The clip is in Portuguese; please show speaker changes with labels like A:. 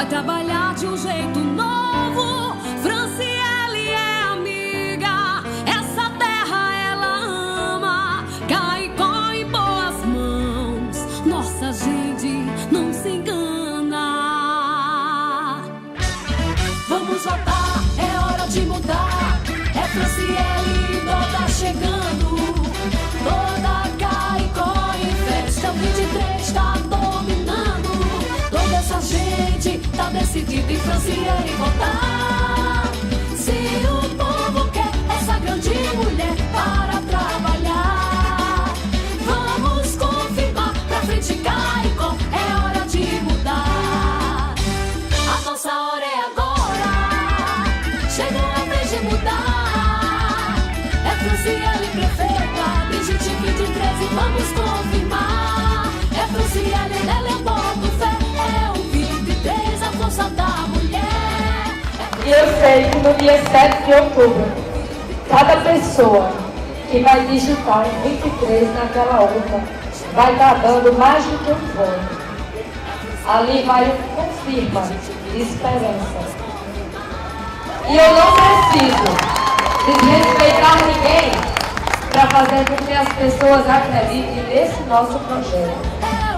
A: vai trabalhar de um jeito novo. Franciele é amiga, essa terra ela ama. Caicó em boas mãos, nossa gente não se engana. Vamos votar, é hora de mudar. É Franciele, toda chegando. Toda Caicó em festa, 23 tá dominando. Toda essa gente tá decidida em Franciele votar. Se o povo quer essa grande mulher para trabalhar, vamos confirmar pra frente Caicó, é hora de mudar. A nossa hora é agora, chegou a vez de mudar. É Franciele prefeita, Brigitte 23 e vamos confirmar. É Franciele, ela é boto fé, é o 23, a força da mulher.
B: E eu sei que no dia 7 de outubro, cada pessoa que vai digitar em 23 naquela urna vai estar dando mais do que um voto. Ali vai um confirma de esperança. E eu não preciso desrespeitar ninguém para fazer com que as pessoas acreditem nesse nosso projeto.